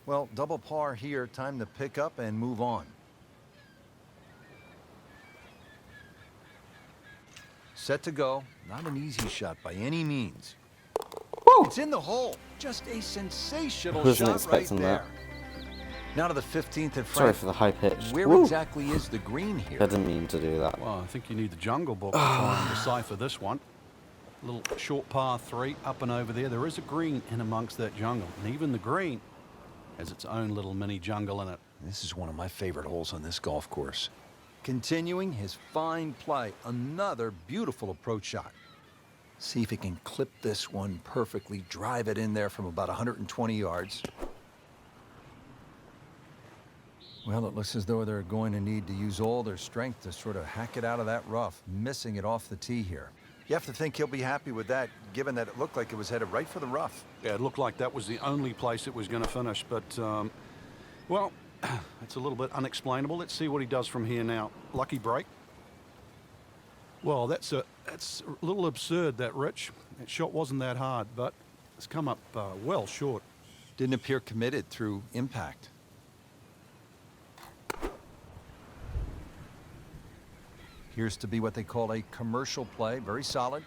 S2: Well, double par here. Time to pick up and move on. Set to go. Not an easy shot by any means.
S1: Woo!
S2: It's in the hole. Just a sensational
S1: Wasn't
S2: shot right
S1: expecting
S2: there.
S1: that.
S2: Now to the 15th and
S1: Sorry
S2: Frank.
S1: for the high pitch.
S2: Where
S1: Woo!
S2: exactly is the green here?
S1: I didn't mean to do that.
S3: Well, I think you need the Jungle Book to try and decipher this one. Little short par 3 up and over there. There is a green in amongst that jungle, and even the green has its own little mini jungle in it.
S2: This is one of my favorite holes on this golf course. Continuing his fine play, another beautiful approach shot. See if he can clip this one perfectly, drive it in there from about 120 yards. Well, it looks as though they're going to need to use all their strength to sort of hack it out of that rough, missing it off the tee here. You have to think he'll be happy with that, given that it looked like it was headed right for the rough.
S3: Yeah, it looked like that was the only place it was going to finish, but, well, it's a little bit unexplainable. Let's see what he does from here now. Lucky break. Well, that's a little absurd, that, Rich. That shot wasn't that hard, but it's come up well short.
S2: Didn't appear committed through impact. Appears to be what they call a commercial play. Very solid.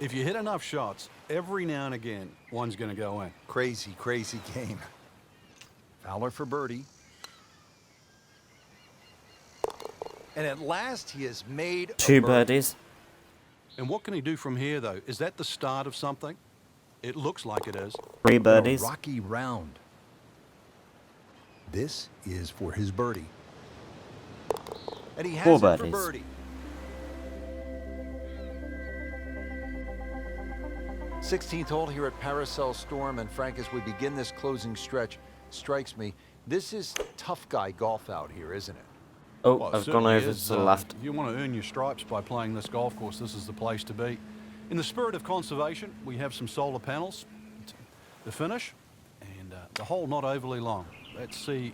S3: If you hit enough shots, every now and again, one's going to go in.
S2: Crazy, crazy game. Fowler for birdie. And at last, he has made a
S1: 2
S2: birdie.
S1: birdies.
S3: And what can he do from here, though? Is that the start of something? It looks like it is.
S1: 3
S2: A
S1: birdies.
S2: rocky round. This is for his birdie. And he has
S1: 4
S2: it for
S1: birdies.
S2: birdie. 16th hole here at Paracel Storm, and Frank, as we begin this closing stretch, strikes me, this is tough guy golf out here, isn't it?
S1: Oh,
S3: Well, it
S1: I've gone
S3: certainly
S1: over
S3: is.
S1: to the left.
S3: If you want to earn your stripes by playing this golf course, this is the place to be. In the spirit of conservation, we have some solar panels to finish, and the hole not overly long. Let's see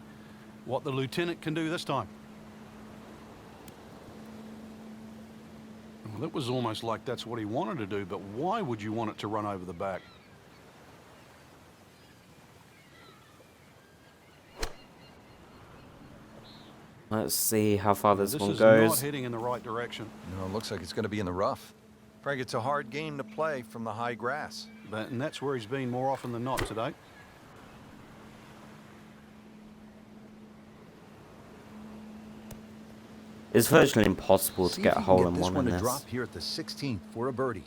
S3: what the lieutenant can do this time. Well, it was almost like that's what he wanted to do, but why would you want it to run over the back?
S1: Let's see how far this one
S3: is
S1: goes.
S3: not heading in the right direction.
S2: No, it looks like it's going to be in the rough. Frank, it's a hard game to play from the high grass.
S3: And that's where he's been more often than not today.
S1: It's virtually impossible to
S2: See
S1: get
S2: if
S1: a
S2: you can
S1: hole
S2: get
S1: in
S2: this
S1: one
S2: one
S1: in
S2: to
S1: this.
S2: drop here at the 16th for a birdie.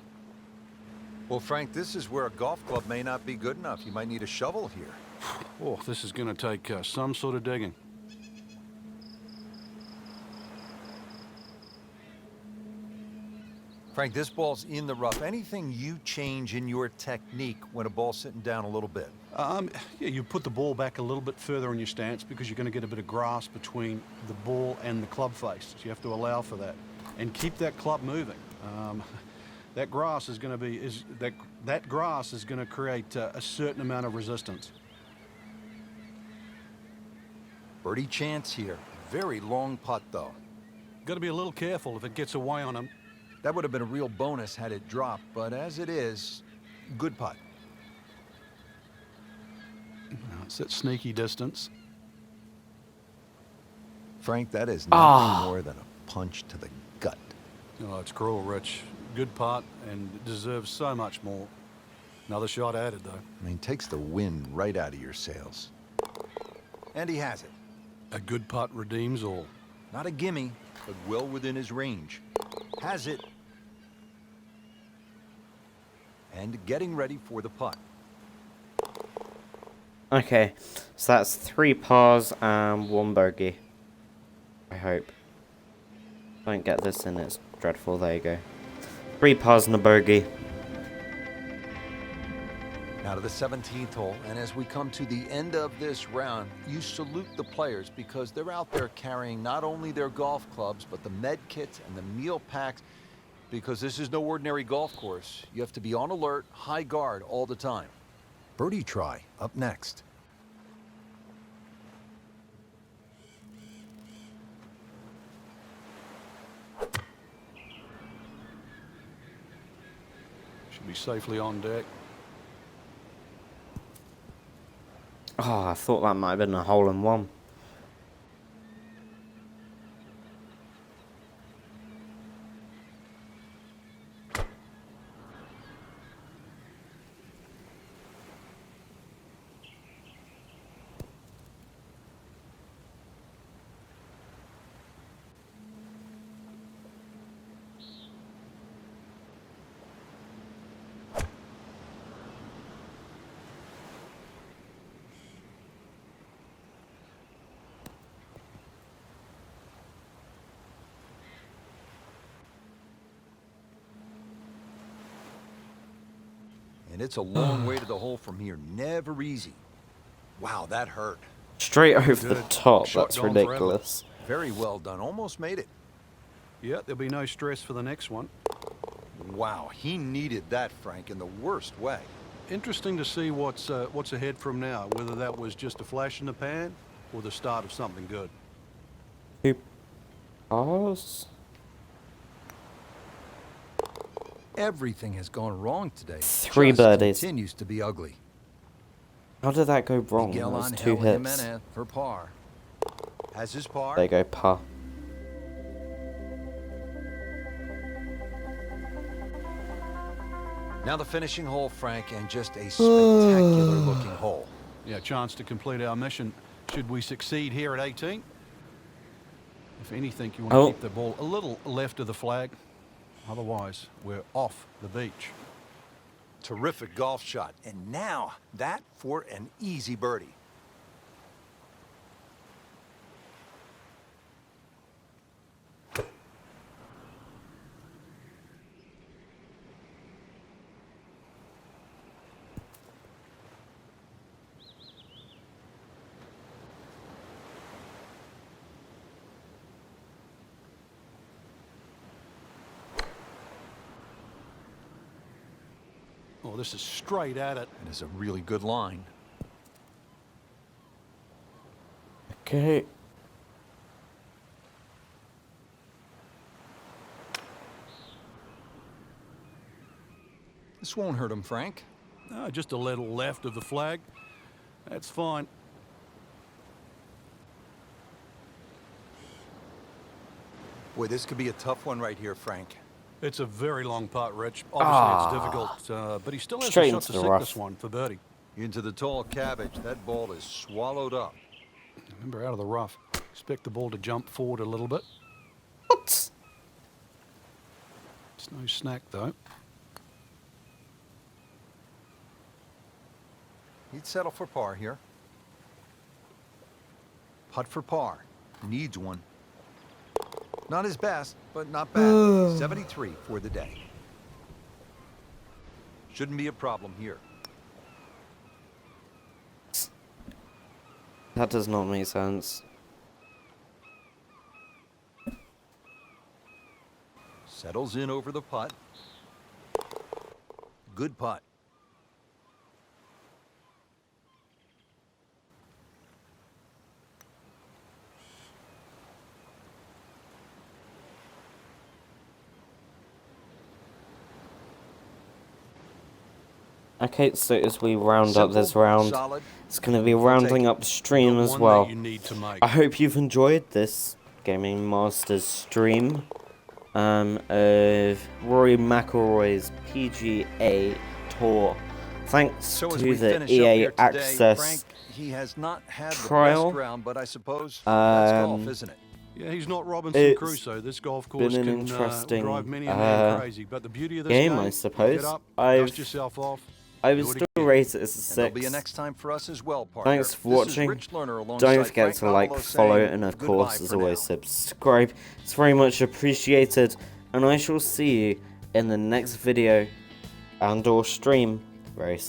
S2: Well, Frank, this is where a golf club may not be good enough. You might need a shovel here.
S3: Oh, this is going to take some sort of digging.
S2: Frank, this ball's in the rough. Anything you change in your technique when a ball's sitting down a little bit?
S3: Yeah, you put the ball back a little bit further in your stance because you're going to get a bit of grass between the ball and the club face. So you have to allow for that and keep that club moving. That grass is going to be that grass is going to create a certain amount of resistance.
S2: Birdie chance here. Very long putt, though.
S3: Got to be a little careful if it gets away on him.
S2: That would have been a real bonus had it dropped, but as it is, good putt.
S3: It's that sneaky distance.
S2: Frank, that is nothing more than a punch to the gut.
S3: Oh, it's cruel, Rich. Good putt and deserves so much more. Another shot added, though.
S2: I mean, takes the wind right out of your sails. And he has it.
S3: A good putt redeems all.
S2: Not a gimme, but well within his range. Has it. And getting ready for the putt.
S1: Okay, so that's 3 pars and 1 bogey. I hope. Don't get this in, it's dreadful. There you go. 3 pars and a bogey.
S2: Now to the 17th hole, and as we come to the end of this round, you salute the players because they're out there carrying not only their golf clubs, but the med kits and the meal packs, because this is no ordinary golf course. You have to be on alert, high guard all the time. Birdie try up next.
S3: Should be safely on deck.
S1: Oh, I thought that might have been a hole in one.
S2: And it's a long way to the hole from here. Never easy. Wow, that hurt.
S1: Straight over the
S3: Good.
S1: top,
S3: Shot
S1: that's
S3: gone forever.
S1: ridiculous.
S2: Very well done. Almost made it.
S3: Yeah, there'll be no stress for the next one.
S2: Wow, he needed that, Frank, in the worst way.
S3: Interesting to see what's ahead from now, whether that was just a flash in the pan or the start of something good.
S1: 2 pars?
S2: Everything has gone wrong today.
S1: 3
S2: Just
S1: birdies.
S2: Continues to be ugly.
S1: How did that go wrong? That
S2: Miguel
S1: was
S2: Angel
S1: 2 hits.
S2: Jimenez for par. Has his par.
S1: There you go, par.
S2: Now the finishing hole, Frank, and just a spectacular looking hole.
S3: Yeah, chance to complete our mission should we succeed here at 18. If anything, you want to keep the ball a little left of the flag. Otherwise, we're off the beach.
S2: Terrific golf shot. And now that for an easy birdie.
S3: Oh, this is straight at it.
S2: It is a really good line.
S1: Okay.
S2: This won't hurt him, Frank.
S3: Just a little left of the flag. That's fine.
S2: Boy, this could be a tough one right here, Frank.
S3: It's a very long putt, Rich. Obviously, it's difficult, but he still has
S1: Straight
S3: a shot
S1: into
S3: to
S1: the
S3: sink
S1: rough.
S3: this one for birdie.
S2: Into the tall cabbage. That ball is swallowed up.
S3: Remember, out of the rough. Expect the ball to jump forward a little bit.
S1: What?
S3: It's no snack, though.
S2: He'd settle for par here. Putt for par. Needs one. Not his best, but not bad. 73 for the day. Shouldn't be a problem here.
S1: That does not make sense.
S2: Settles in over the putt. Good putt.
S1: Okay, so as we round up
S2: Simple,
S1: this round,
S2: solid.
S1: it's going to be rounding up stream as
S3: One
S1: well.
S3: that you need to make.
S1: I hope you've enjoyed this Gaming Masters stream of Rory McIlroy's PGA Tour. Thanks
S2: So as
S1: to
S2: we
S1: the
S2: finish up
S1: EA
S2: here today,
S1: Access
S2: Frank, he has not had
S1: trial.
S2: the best round, but I suppose that's golf, isn't it?
S3: Yeah, he's not Robinson
S1: It's
S3: Crusoe. This golf course
S1: been an
S3: can
S1: interesting,
S3: drive many a man crazy. But the beauty of this
S1: game,
S3: game,
S1: I
S3: you
S1: suppose.
S3: Get up,
S1: I
S3: dust yourself off.
S1: would
S3: do it
S1: still
S3: again.
S1: rate it as a
S2: And there'll
S1: 6.
S2: be a next time for us as well, partner.
S1: Thanks for
S2: This is
S1: watching.
S2: Rich Lerner alongside
S1: Don't forget
S2: Frank
S1: to like,
S2: Nobilo
S1: follow,
S2: saying
S1: and of
S2: goodbye
S1: course, as
S2: for
S1: always,
S2: now.
S1: subscribe. It's very much appreciated, and I shall see you in the next video and/or stream very soon.